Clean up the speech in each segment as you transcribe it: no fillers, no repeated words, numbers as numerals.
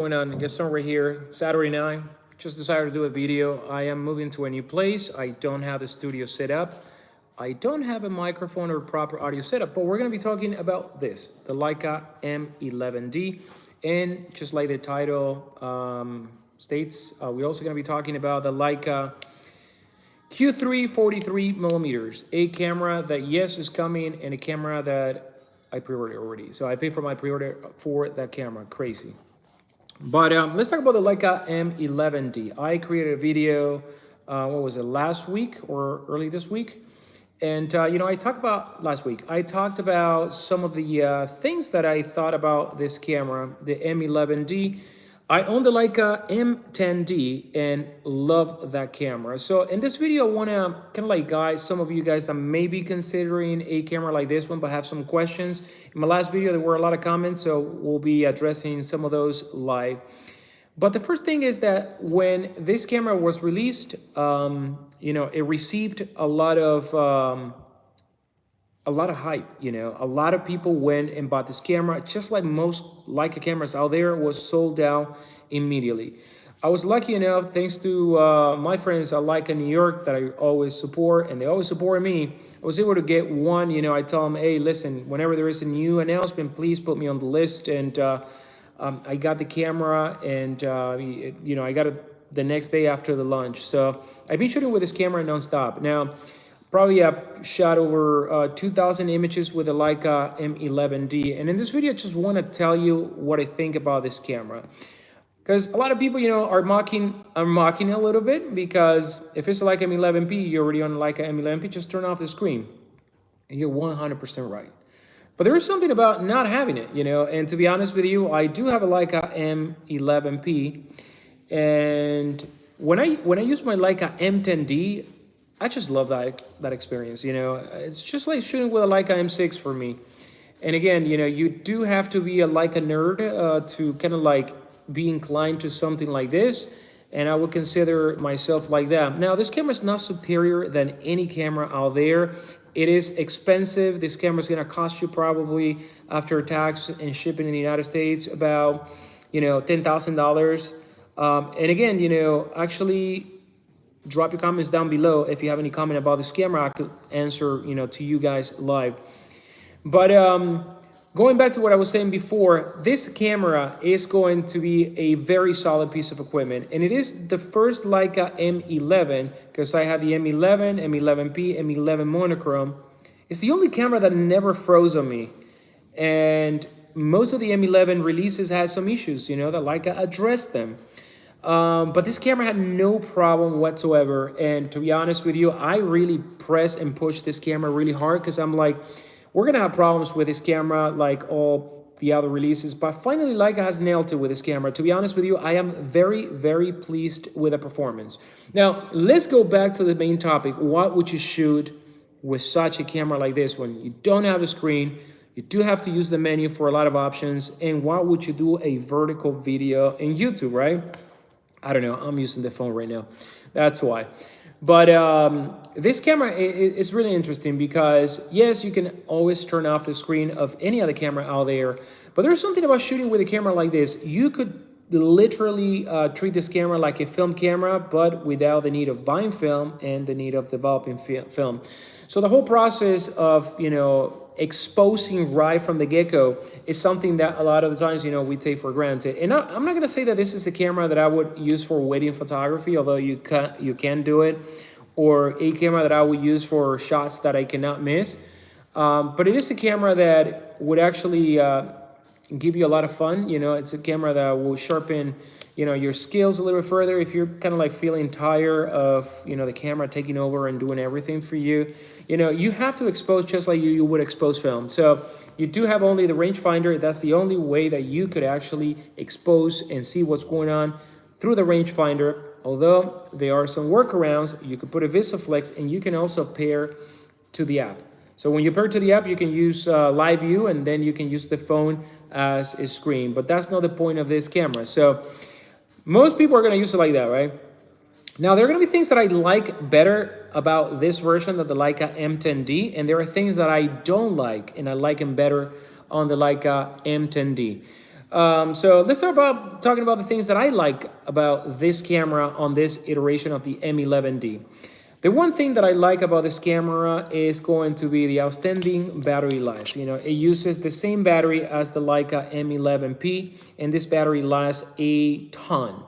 Going on, get some right here. Saturday night, just decided to do a video. I am moving to a new place. I don't have the studio set up. I don't have a microphone or proper audio setup, but we're going to be talking about this, the Leica M11-D. And just like the title states, we're also going to be talking about the Leica Q3 43 millimeters, a camera that, yes, is coming, and a camera that I pre-ordered already. So I paid for my pre-order for that camera. Crazy. But let's talk about the Leica M11-D. I created a video, what was it, last week or early this week? And, I talked about last week. I talked about some of the things that I thought about this camera, the M11-D. I own the Leica M10-D and love that camera. So in this video, I want to kind of like guide some of you guys that may be considering a camera like this one, but have some questions. In my last video, there were a lot of comments, so we'll be addressing some of those live. But the first thing is that when this camera was released, it received a lot of hype. A lot of people went and bought this camera. Just like most Leica cameras out there, was sold out immediately. I was lucky enough, thanks to my friends at Leica New York that I always support, and they always support me. I was able to get one. I tell them, hey, listen, whenever there is a new announcement, please put me on the list. And I got the camera, and I got it the next day after the launch. So I've been shooting with this camera nonstop. Now, probably shot over 2,000 images with the Leica M11-D. And in this video, I just want to tell you what I think about this camera. Because a lot of people, are mocking a little bit, because if it's a Leica M11P, you're already on Leica M11P, just turn off the screen. And you're 100% right. But there is something about not having it, and to be honest with you, I do have a Leica M11P. And when I use my Leica M10D, I just love that experience. It's just like shooting with a Leica M6 for me. And again, you do have to be a Leica nerd to kind of like be inclined to something like this. And I would consider myself like that. Now, this camera is not superior than any camera out there. It is expensive. This camera is going to cost you probably, after tax and shipping in the United States, about, $10,000. And again, actually, drop your comments down below if you have any comment about this camera. I could answer, to you guys live. But going back to what I was saying before, this camera is going to be a very solid piece of equipment. And it is the first Leica M11, because I have the M11, M11P, M11 monochrome. It's the only camera that never froze on me. And most of the M11 releases had some issues, that Leica addressed them. But this camera had no problem whatsoever. And to be honest with you, I really pressed and pushed this camera really hard, because I'm like, we're going to have problems with this camera like all the other releases. But finally, Leica has nailed it with this camera. To be honest with you, I am very, very pleased with the performance. Now, let's go back to the main topic. What would you shoot with such a camera like this one? You don't have a screen. You do have to use the menu for a lot of options. And what would you do a vertical video in YouTube, right? I don't know. I'm using the phone right now. That's why. But this camera is really interesting because, yes, you can always turn off the screen of any other camera out there. But there's something about shooting with a camera like this. You could literally treat this camera like a film camera, but without the need of buying film and the need of developing film. So the whole process of, exposing right from the get-go is something that a lot of the times, we take for granted. And I'm not going to say that this is a camera that I would use for wedding photography, although you can do it, or a camera that I would use for shots that I cannot miss. But it is a camera that would actually give you a lot of fun. It's a camera that will sharpen, your skills a little bit further if you're kind of like feeling tired of, the camera taking over and doing everything for you. You have to expose just like you would expose film. So you do have only the rangefinder. That's the only way that you could actually expose and see what's going on through the rangefinder. Although there are some workarounds, you could put a VistaFlex, and you can also pair to the app. So when you pair to the app, you can use live view, and then you can use the phone as a screen. But that's not the point of this camera. So most people are going to use it like that, right? Now, there are going to be things that I like better about this version of the Leica M10D, and there are things that I don't like, and I like them better on the Leica M10D. So let's start about talking about the things that I like about this camera on this iteration of the M11D. The one thing that I like about this camera is going to be the outstanding battery life. You know, it uses the same battery as the Leica M11P, and this battery lasts a ton.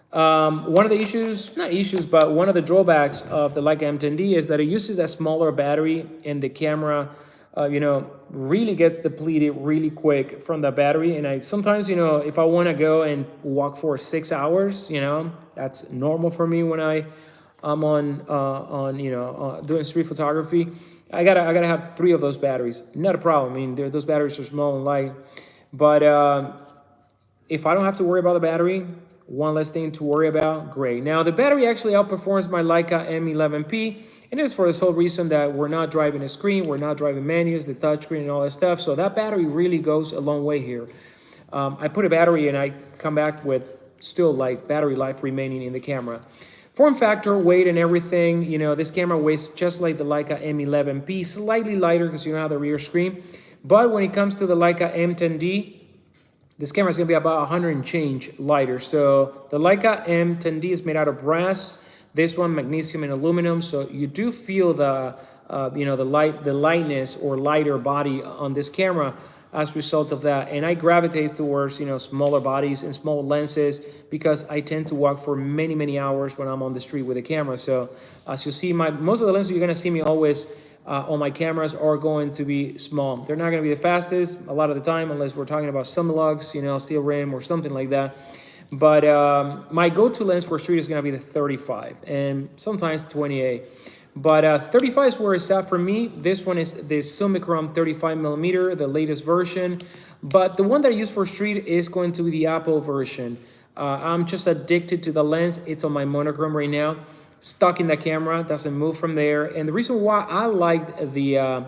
One of the issues, not issues, but one of the drawbacks of the Leica M10D is that it uses a smaller battery, and the camera, really gets depleted really quick from the battery. And I sometimes, if I want to go and walk for 6 hours, that's normal for me when I'm on doing street photography. I gotta have 3 of those batteries. Not a problem. I mean, those batteries are small and light, but if I don't have to worry about the battery, one less thing to worry about, great. Now, the battery actually outperforms my Leica M11P, and it's for the sole reason that we're not driving a screen, we're not driving menus, the touchscreen, and all that stuff. So that battery really goes a long way here. I put a battery and I come back with still like battery life remaining in the camera. Form factor, weight, and everything, this camera weighs just like the Leica M11P, slightly lighter because you don't have the rear screen. But when it comes to the Leica M10D, this camera is going to be about 100 and change lighter. So the Leica M10D is made out of brass. This one, magnesium and aluminum. So you do feel the lightness or lighter body on this camera as a result of that. And I gravitate towards, smaller bodies and smaller lenses because I tend to walk for many, many hours when I'm on the street with a camera. So as you see, most of the lenses you're going to see me always on my cameras are going to be small. They're not going to be the fastest a lot of the time, unless we're talking about Summilux, steel rim or something like that. But my go-to lens for street is going to be the 35 and sometimes 28. But 35 is where it's at for me. This one is the Summicron 35mm, the latest version. But the one that I use for street is going to be the Apple version. I'm just addicted to the lens. It's on my monochrome right now. Stuck in the camera, doesn't move from there. And the reason why I like the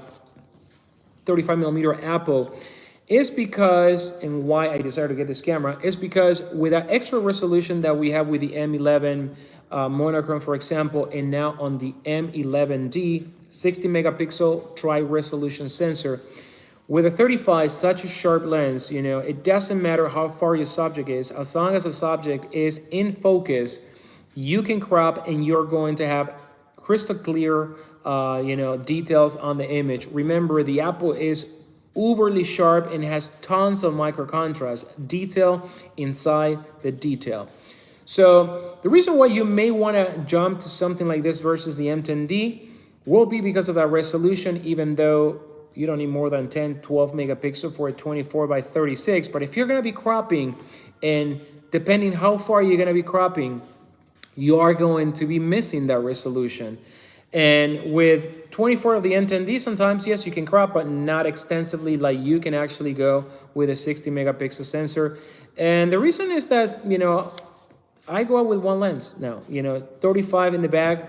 35mm Apple is because, and why I decided to get this camera, is because with that extra resolution that we have with the M11 monochrome, for example, and now on the M11D, 60 megapixel tri-resolution sensor, with a 35, such a sharp lens, it doesn't matter how far your subject is, as long as the subject is in focus, you can crop and you're going to have crystal clear, details on the image. Remember, the Apple is uberly sharp and has tons of micro contrast, detail inside the detail. So the reason why you may want to jump to something like this versus the M10D will be because of that resolution, even though you don't need more than 10, 12 megapixel for a 24 by 36. But if you're going to be cropping, and depending how far you're going to be cropping, you are going to be missing that resolution. And with 24 of the M10D, sometimes, yes, you can crop, but not extensively like you can actually go with a 60 megapixel sensor. And the reason is that, I go out with one lens now, 35 in the bag,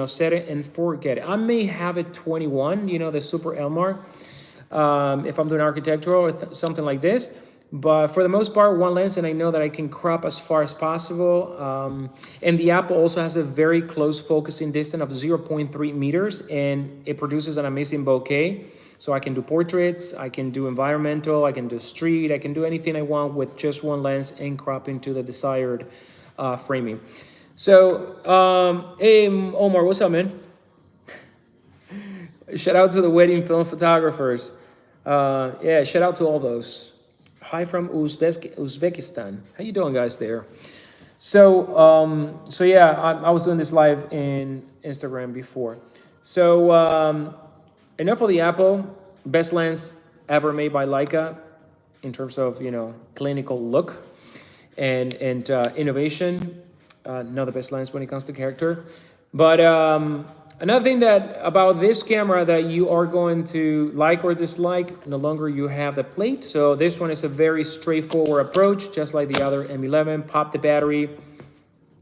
set it and forget it. I may have a 21, the Super Elmar, if I'm doing architectural or something like this. But for the most part, one lens, and I know that I can crop as far as possible. And the Apple also has a very close focusing distance of 0.3 meters, and it produces an amazing bokeh. So I can do portraits, I can do environmental, I can do street, I can do anything I want with just one lens and crop into the desired framing. So, hey, Omar, what's up, man? Shout out to the wedding film photographers. Yeah, shout out to all those. Hi from Uzbekistan. How you doing, guys, there? So, yeah, I was doing this live in Instagram before. So, enough of the Apple. Best lens ever made by Leica in terms of, clinical look and innovation. Not the best lens when it comes to character. But another thing that about this camera that you are going to like or dislike, no longer you have the plate. So this one is a very straightforward approach, just like the other M11. Pop the battery,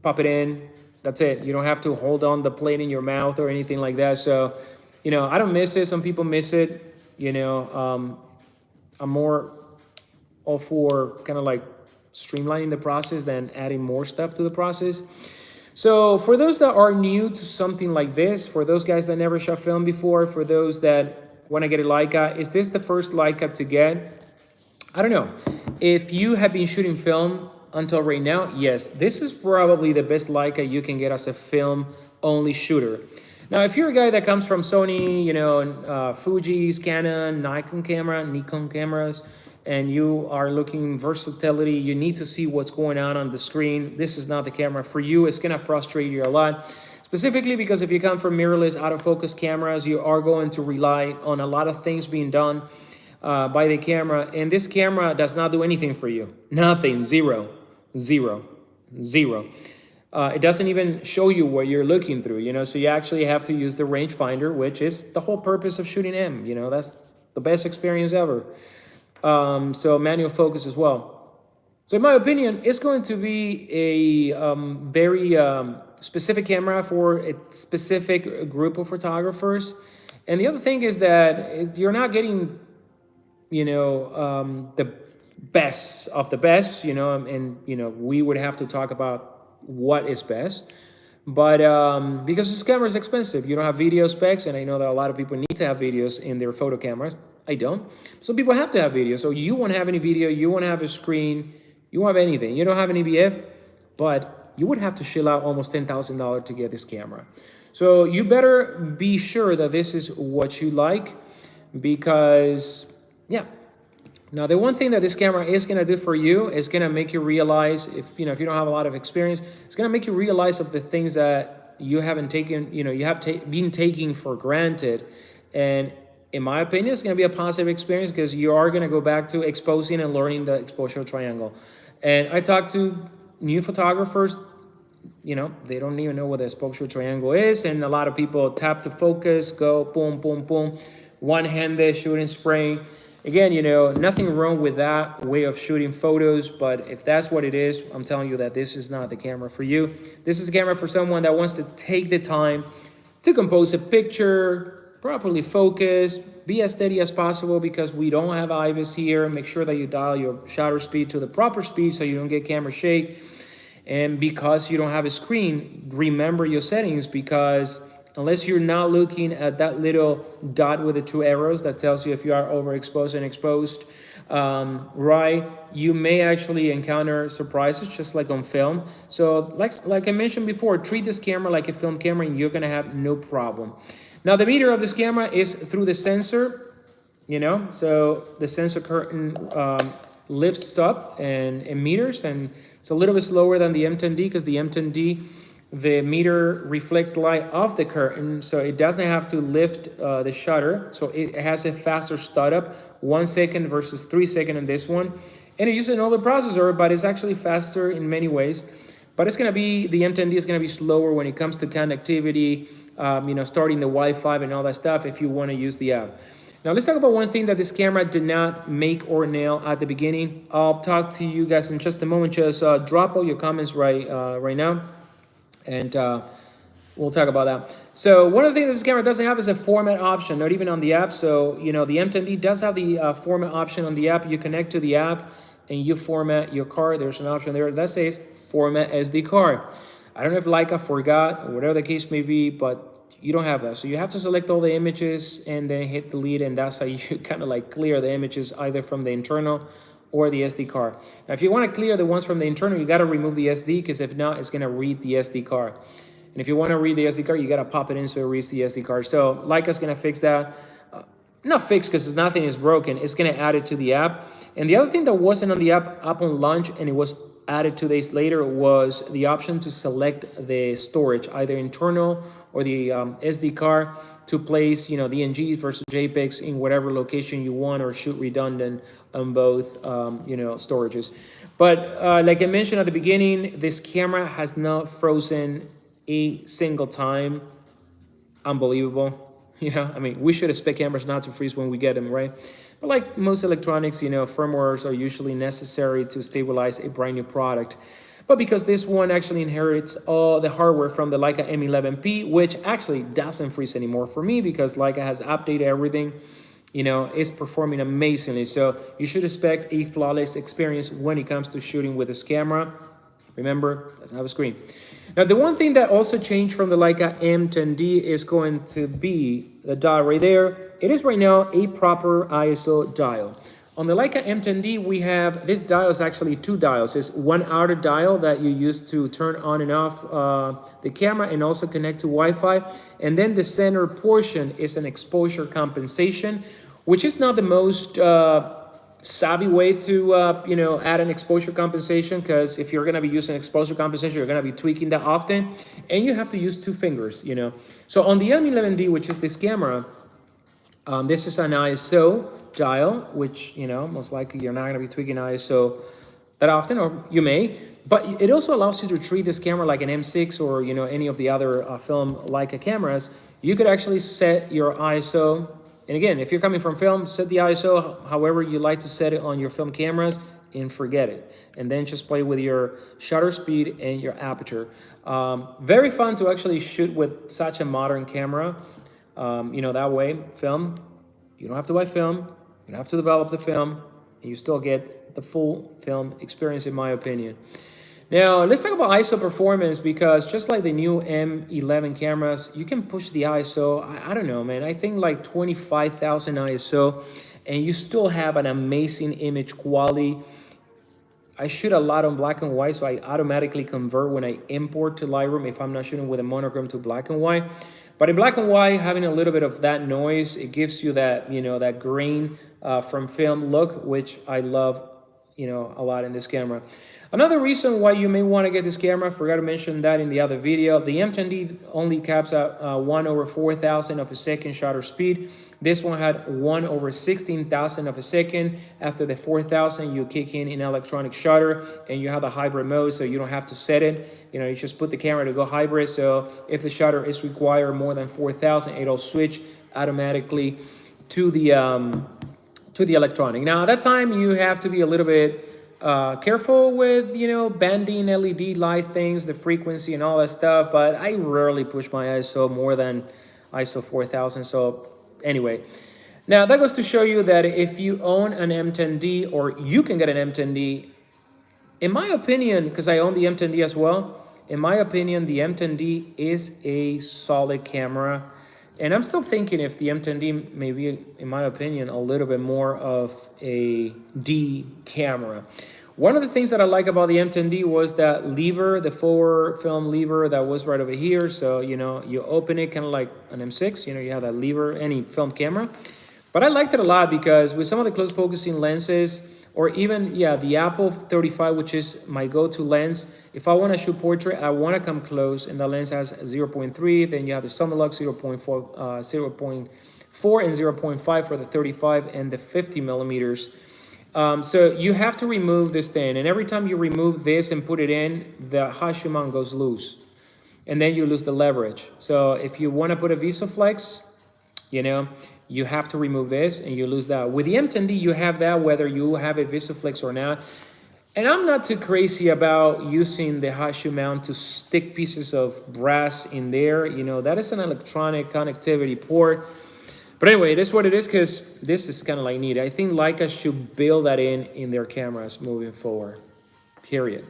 pop it in. That's it. You don't have to hold on the plate in your mouth or anything like that. So, I don't miss it. Some people miss it. I'm more all for kind of like streamlining the process than adding more stuff to the process. So for those that are new to something like this, for those guys that never shot film before, for those that want to get a Leica, is this the first Leica to get? I don't know. If you have been shooting film until right now, yes, this is probably the best Leica you can get as a film only shooter. Now, if you're a guy that comes from Sony, you know, Fuji's, Canon, Nikon cameras, and you are looking versatility, you need to see what's going on the screen. This is not the camera for you. It's gonna frustrate you a lot. Specifically because if you come from mirrorless autofocus cameras, you are going to rely on a lot of things being done by the camera, and this camera does not do anything for you. Nothing, zero, zero, zero. It doesn't even show you what you're looking through, you know, so you actually have to use the rangefinder, which is the whole purpose of shooting M, you know, that's the best experience ever. So manual focus as well. So in my opinion, it's going to be a very specific camera for a specific group of photographers. And the other thing is that you're not getting, you know, the best of the best, you know, and, you know, we would have to talk about what is best. But because this camera is expensive, you don't have video specs, and I know that a lot of people need to have videos in their photo cameras. I don't. Some people have to have video. So you won't have any video, you won't have a screen, you won't have anything. You don't have an EVF, but you would have to shell out almost $10,000 to get this camera. So you better be sure that this is what you like, because, yeah. Now, the one thing that this camera is going to do for you is going to make you realize, if you don't have a lot of experience, it's going to make you realize of the things that you haven't taken, you know, you have been taking for granted. And in my opinion, it's going to be a positive experience, because you are going to go back to exposing and learning the exposure triangle. And I talked to new photographers, you know, they don't even know what the exposure triangle is. And a lot of people tap to focus, go boom, boom, boom, one-handed shooting, spraying. Again, you know, nothing wrong with that way of shooting photos, but if that's what it is, I'm telling you that this is not the camera for you. This is a camera for someone that wants to take the time to compose a picture, properly focus, be as steady as possible, because we don't have IBIS here. Make sure that you dial your shutter speed to the proper speed so you don't get camera shake. And because you don't have a screen, remember your settings, because unless you're not looking at that little dot with the two arrows that tells you if you are overexposed and exposed, right, you may actually encounter surprises, just like on film. So like I mentioned before, treat this camera like a film camera and you're gonna have no problem. Now, the meter of this camera is through the sensor, you know, so the sensor curtain lifts up and meters, and it's a little bit slower than the M10D, because the M10D, the meter reflects light off the curtain, so it doesn't have to lift the shutter. So it has a faster startup, 1 second versus 3 seconds in this one. And it uses an older processor, but it's actually faster in many ways. But it's going to be, the M10D is going to be slower when it comes to connectivity, you know, starting the Wi-Fi and all that stuff if you want to use the app. Now, let's talk about one thing that this camera did not make or nail at the beginning. I'll talk to you guys in just a moment. Just drop all your comments right now. And we'll talk about that. So one of the things this camera doesn't have is a format option, not even on the app. So, you know, the M10D does have the format option on the app. You connect to the app and you format your card. There's an option there that says format SD card. I don't know if Leica forgot or whatever the case may be, but you don't have that. So you have to select all the images and then hit delete, and that's how you kind of like clear the images either from the internal or the SD card. Now, if you want to clear the ones from the internal, you got to remove the SD, because if not, it's going to read the SD card. And if you want to read the SD card, you got to pop it in so it reads the SD card. So Leica's going to fix that. Not fix, because nothing is broken. It's going to add it to the app. And the other thing that wasn't on the app on launch, and it was added 2 days later, was the option to select the storage, either internal or the SD card, to place, you know, DNG versus JPEGs in whatever location you want, or shoot redundant on both, you know, storages. But like I mentioned at the beginning, this camera has not frozen a single time. Unbelievable. You know, I mean, we should expect cameras not to freeze when we get them, right? But like most electronics, you know, firmwares are usually necessary to stabilize a brand new product. But because this one actually inherits all the hardware from the Leica M11-D, which actually doesn't freeze anymore for me, because Leica has updated everything, you know, it's performing amazingly. So you should expect a flawless experience when it comes to shooting with this camera. Remember, it doesn't have a screen. Now, the one thing that also changed from the Leica M10D is going to be the dial right there. It is right now a proper ISO dial. On the Leica M10D, we have, this dial is actually two dials. It's one outer dial that you use to turn on and off the camera and also connect to Wi-Fi. And then the center portion is an exposure compensation, which is not the most savvy way to add an exposure compensation, because if you're going to be using exposure compensation, you're going to be tweaking that often, and you have to use two fingers. So on the M11D, which is this camera, this is an ISO dial, which most likely you're not going to be tweaking ISO that often, or you may, but it also allows you to treat this camera like an M6 or any of the other film Leica cameras. You could actually set your ISO. And again, if you're coming from film, set the ISO however you like to set it on your film cameras and forget it. And then just play with your shutter speed and your aperture. Very fun to actually shoot with such a modern camera. That way, film, you don't have to buy film, you don't have to develop the film, and you still get the full film experience, in my opinion. Now, let's talk about ISO performance, because just like the new M11 cameras, you can push the ISO, I don't know, man, I think like 25,000 ISO, and you still have an amazing image quality. I shoot a lot on black and white, so I automatically convert when I import to Lightroom if I'm not shooting with a monochrome to black and white. But in black and white, having a little bit of that noise, it gives you that, that grain from film look, which I love, a lot in this camera. Another reason why you may want to get this camera, I forgot to mention that in the other video, the M10D only caps at 1/4000 of a second shutter speed. This one had 1/16,000 of a second. After the 4000, you kick in electronic shutter, and you have a hybrid mode, so you don't have to set it. You just put the camera to go hybrid, so if the shutter is required more than 4000, it'll switch automatically to the electronic. Now, at that time, you have to be a little bit careful with, banding LED light things, the frequency and all that stuff, but I rarely push my ISO more than ISO 4000. So anyway, now that goes to show you that if you own an M10D, or you can get an M10D, in my opinion, because I own the M10D as well, in my opinion, the M10D is a solid camera. And I'm still thinking if the M10D may be, in my opinion, a little bit more of a D camera. One of the things that I like about the M10D was that lever, the forward film lever that was right over here. So, you open it kind of like an M6, you have that lever, any film camera. But I liked it a lot because with some of the close focusing lenses, or even, the Apple 35, which is my go-to lens, if I want to shoot portrait, I want to come close, and the lens has 0.3, then you have the Summilux 0.4 and 0.5 for the 35 and the 50 millimeters. So you have to remove this thing, and every time you remove this and put it in, the Hashu mount goes loose, and then you lose the leverage. So if you want to put a VisoFlex, you have to remove this and you lose that. With the M10D, you have that whether you have a VisoFlex or not. And I'm not too crazy about using the Hashu mount to stick pieces of brass in there. That is an electronic connectivity port. But anyway, it is what it is, because this is kind of like neat. I think Leica should build that in their cameras moving forward, period.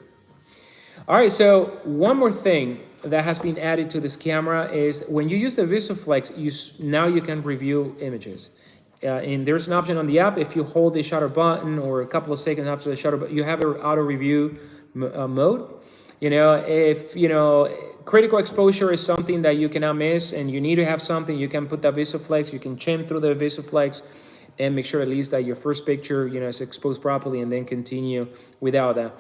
All right, so one more thing that has been added to this camera is when you use the VisoFlex, now you can review images. And there's an option on the app. If you hold the shutter button or a couple of seconds after the shutter button, you have an auto review mode. If critical exposure is something that you cannot miss and you need to have something, you can put that VisoFlex, you can chim through the VisoFlex and make sure at least that your first picture is exposed properly, and then continue without that.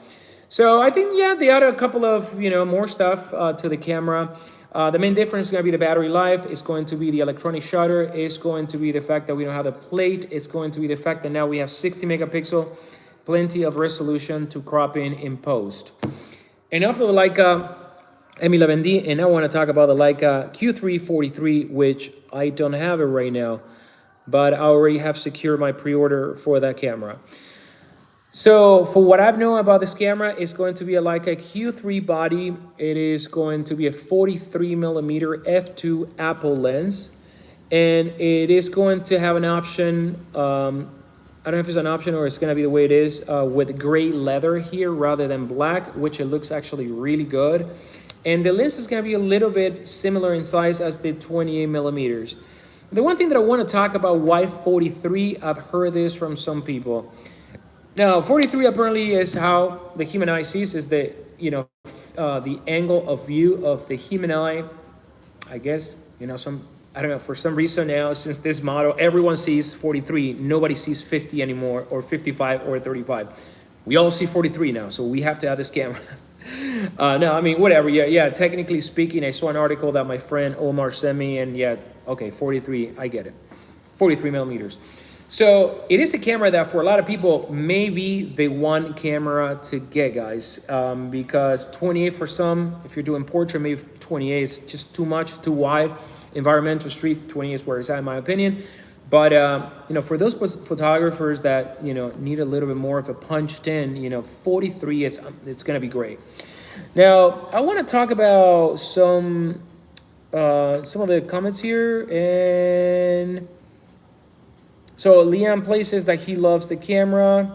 So I think, they added a couple of, more stuff to the camera. The main difference is going to be the battery life. It's going to be the electronic shutter. It's going to be the fact that we don't have the plate. It's going to be the fact that now we have 60 megapixel, plenty of resolution to crop in post. Enough of the Leica M11D, and I want to talk about the Leica Q3 which I don't have it right now, but I already have secured my pre-order for that camera. So for what I've known about this camera, it's going to be a Leica Q3 body. It is going to be a 43 millimeter f2 Apple lens, and it is going to have an option. I don't know if it's an option or it's going to be the way it is with gray leather here rather than black, which it looks actually really good. And the lens is going to be a little bit similar in size as the 28 millimeters. The one thing that I want to talk about, why 43, I've heard this from some people. Now, 43 apparently is how the human eye sees, is the, the angle of view of the human eye. I guess, I don't know, for some reason now, since this model, everyone sees 43. Nobody sees 50 anymore, or 55 or 35. We all see 43 now, so we have to have this camera. No, I mean, whatever. Yeah, technically speaking, I saw an article that my friend Omar sent me, and yeah, okay, 43, I get it. 43 millimeters. So it is a camera that for a lot of people may be the one camera to get, guys, because 28 for some, if you're doing portrait, maybe 28 is just too much, too wide. Environmental, street, 28 is where it's at, in my opinion. But for those photographers that need a little bit more of a punched in, 43 it's gonna be great. Now I want to talk about some of the comments here. And so Liam places that he loves the camera.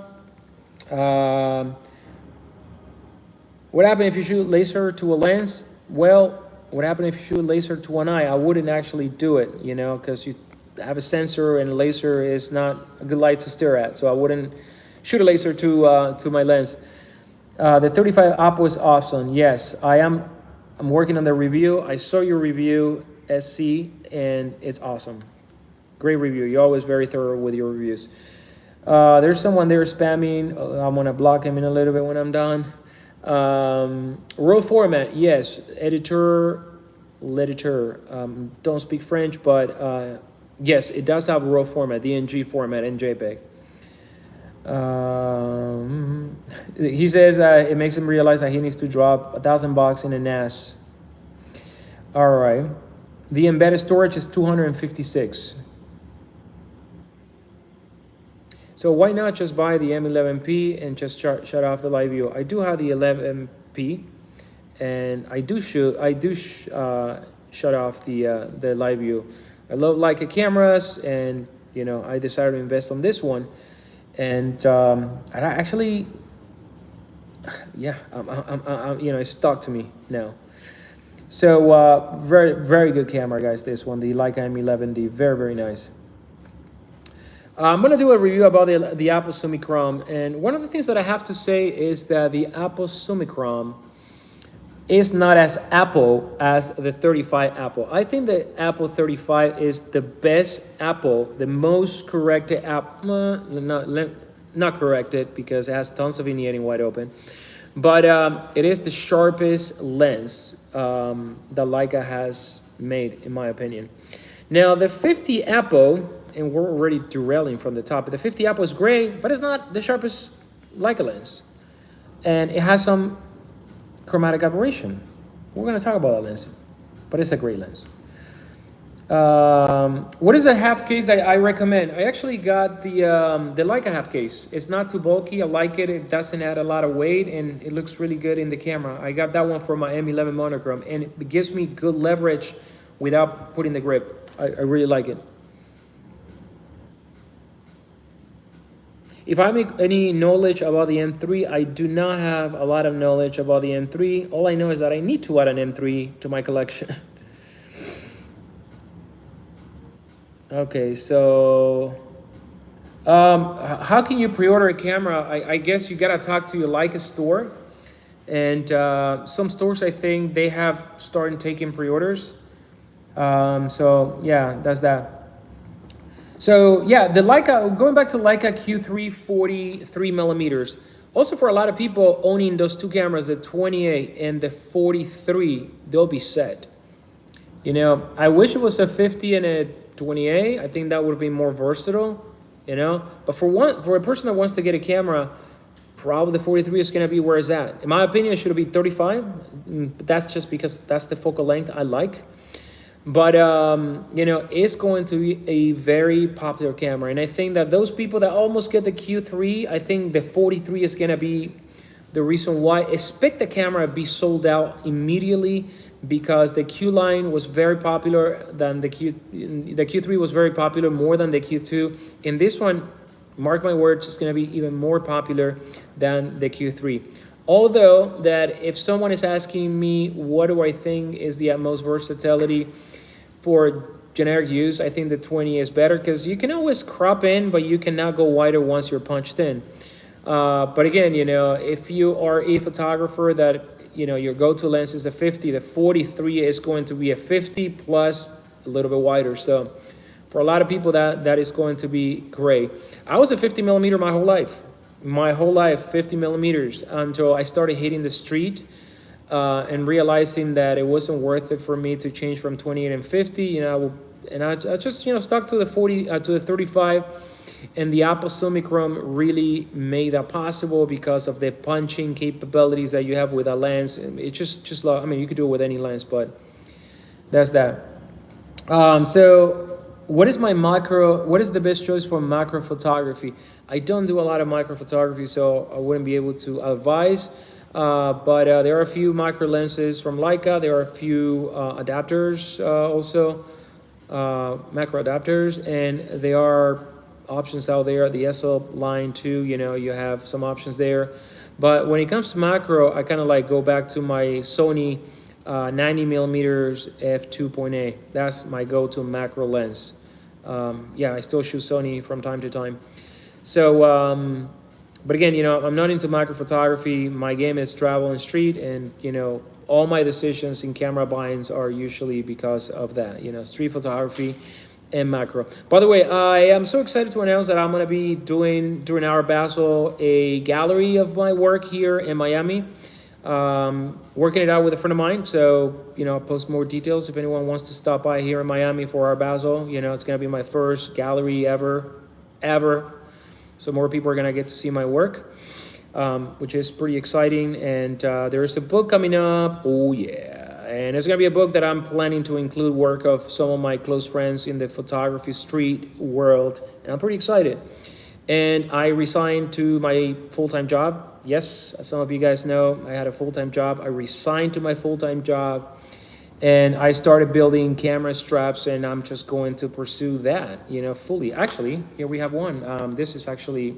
What happened if you shoot laser to a lens? Well, what happened if you shoot laser to one eye? I wouldn't actually do it, because you have a sensor, and laser is not a good light to stare at. So I wouldn't shoot a laser to my lens. The 35 Oppo is awesome. Yes, I'm working on the review. I saw your review, SC, and it's awesome. Great review. You're always very thorough with your reviews. There's someone there spamming. I'm gonna block him in a little bit when I'm done. RAW format, yes. Editor. Don't speak French, but yes, it does have RAW format, DNG format, and JPEG. He says that it makes him realize that he needs to drop $1,000 in a NAS. All right. The embedded storage is 256. So why not just buy the M11P and just shut off the live view? I do have the 11P, and I do shut off the live view. I love Leica cameras, and I decided to invest on this one, and I actually, yeah, it's stuck to me now. So very, very good camera, guys. This one, the Leica M11-D, very, very nice. I'm going to do a review about the Apple Summicron, and one of the things that I have to say is that the Apple Summicron is not as Apple as the 35 Apple. I think the Apple 35 is the best Apple, the most corrected app, not corrected because it has tons of vignetting wide open, but it is the sharpest lens that Leica has made, in my opinion. Now the 50 Apple, and we're already derailing from the top, but the 50 Apple is great, but it's not the sharpest Leica lens. And it has some chromatic aberration. We're gonna talk about that lens, but it's a great lens. What is the half case that I recommend? I actually got the Leica half case. It's not too bulky, I like it. It doesn't add a lot of weight, and it looks really good in the camera. I got that one for my M11 monochrome, and it gives me good leverage without putting the grip. I really like it. If I make any knowledge about the M3, I do not have a lot of knowledge about the M3. All I know is that I need to add an M3 to my collection. Okay, so how can you pre-order a camera? I guess you gotta talk to your Leica store, and some stores, I think they have started taking pre-orders. So yeah, that's that. So yeah, the Leica, going back to Leica Q3 43 millimeters. Also, for a lot of people owning those two cameras, the 28 and the 43, they'll be set. I wish it was a 50 and a 28. I think that would be more versatile, But for a person that wants to get a camera, probably the 43 is going to be where it's at. In my opinion, it should be 35. But that's just because that's the focal length I like. But it's going to be a very popular camera, and I think that those people that almost get the Q3, I think the 43 is going to be the reason why. Expect the camera to be sold out immediately, because the Q line was very popular. Than the Q3 was very popular, more than the Q2. And this one, mark my words, is going to be even more popular than the Q3. Although that if someone is asking me what do I think is the utmost versatility for generic use, I think the 20 is better because you can always crop in, but you cannot go wider once you're punched in. But again, you know, if you are a photographer that, you know, your go-to lens is the 50, the 43 is going to be a 50 plus a little bit wider. So for a lot of people, that is going to be great. I was a 50 millimeter my whole life, 50 millimeters, until I started hitting the street and realizing that it wasn't worth it for me to change from 28 and 50. You know, and I just, you know, stuck to the 40 to the 35. And the Apple Summicron really made that possible because of the punching capabilities that you have with a lens. It just I mean, you could do it with any lens, but that's that. So what is the best choice for macro photography? I don't do a lot of micro photography, so I wouldn't be able to advise. But there are a few macro lenses from Leica. There are a few adapters also, macro adapters, and there are options out there. The SL line too, you know, you have some options there. But when it comes to macro, I kind of like go back to my Sony 90 millimeters f2.8. That's my go-to macro lens. Yeah, I still shoot Sony from time to time. So, but again, you know, I'm not into macro photography. My game is travel and street, and, you know, all my decisions in camera buyings are usually because of that, you know, street photography and macro. By the way, I am so excited to announce that I'm going to be doing, during our Basel, a gallery of my work here in Miami. Working it out with a friend of mine. So, you know, I'll post more details if anyone wants to stop by here in Miami for our Basel. You know, it's going to be my first gallery ever. So more people are going to get to see my work, which is pretty exciting. And there's a book coming up. Oh, yeah. And it's going to be a book that I'm planning to include work of some of my close friends in the photography street world. And I'm pretty excited. And I resigned to my full-time job. Yes, as some of you guys know, I had a full-time job. I resigned to my full-time job. And I started building camera straps, and I'm just going to pursue that, you know, fully. Actually, here we have one. This is actually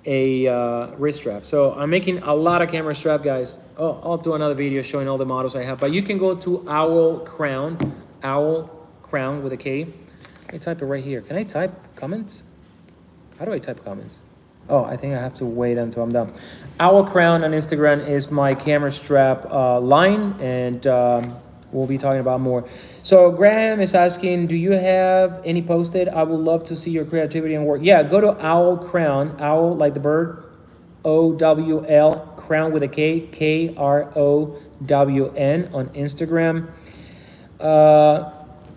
a wrist strap. So I'm making a lot of camera strap, guys. Oh, I'll do another video showing all the models I have. But you can go to Owl Crown with a K. I type it right here. Can I type comments? How do I type comments? Oh, I think I have to wait until I'm done. Owl Crown on Instagram is my camera strap line, and we'll be talking about more. So Graham is asking, do you have any posted? I would love to see your creativity and work. Yeah, go to Owl Crown, owl like the bird, OWL, crown with a K, KROWN on Instagram.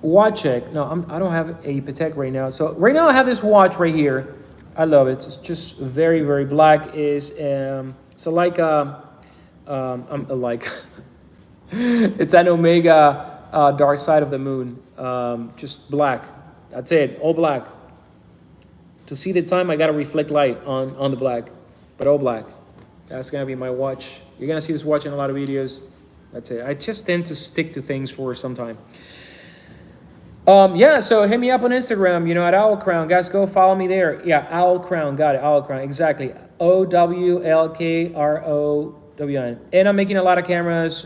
Watch check. No, I don't have a Patek right now. So right now I have this watch right here. I love it. It's just very, very black. It's a Leica, it's an Omega Dark Side of the Moon. Just black. That's it. All black. To see the time, I gotta reflect light on the black, but all black. That's gonna be my watch. You're gonna see this watch in a lot of videos. That's it. I just tend to stick to things for some time. Yeah, so hit me up on Instagram, you know, at Owl Crown. Guys, go follow me there. Yeah, Owl Crown. Got it. Owl Crown. Exactly. OWLKROWN. And I'm making a lot of cameras,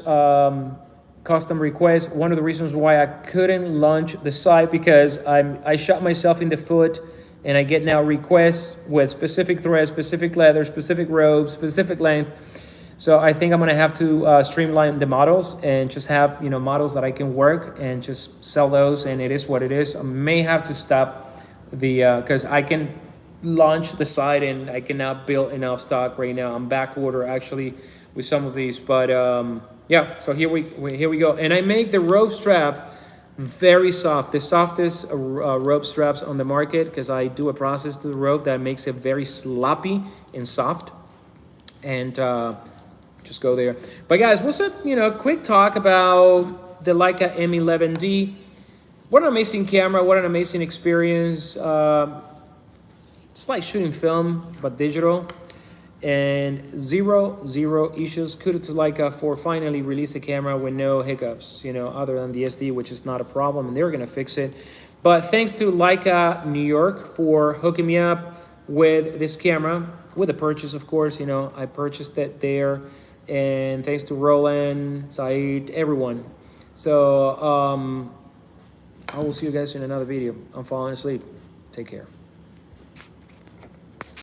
custom requests. One of the reasons why I couldn't launch the site because I shot myself in the foot, and I get now requests with specific threads, specific leather, specific robes, specific length. So I think I'm gonna have to streamline the models and just have, you know, models that I can work and just sell those, and it is what it is. I may have to stop the because I can launch the site and I cannot build enough stock right now. I'm back order actually with some of these, but yeah. So here we go, and I make the rope strap very soft, the softest rope straps on the market, because I do a process to the rope that makes it very sloppy and soft, and just go there. But guys, what's up? You know, quick talk about the Leica M11-D. What an amazing camera! What an amazing experience! It's like shooting film but digital, and zero issues. Kudos to Leica for finally release a camera with no hiccups. You know, other than the SD, which is not a problem, and they're gonna fix it. But thanks to Leica New York for hooking me up with this camera, with a purchase, of course. You know, I purchased it there. And thanks to Roland, Saeed, everyone. So I will see you guys in another video. I'm falling asleep. Take care.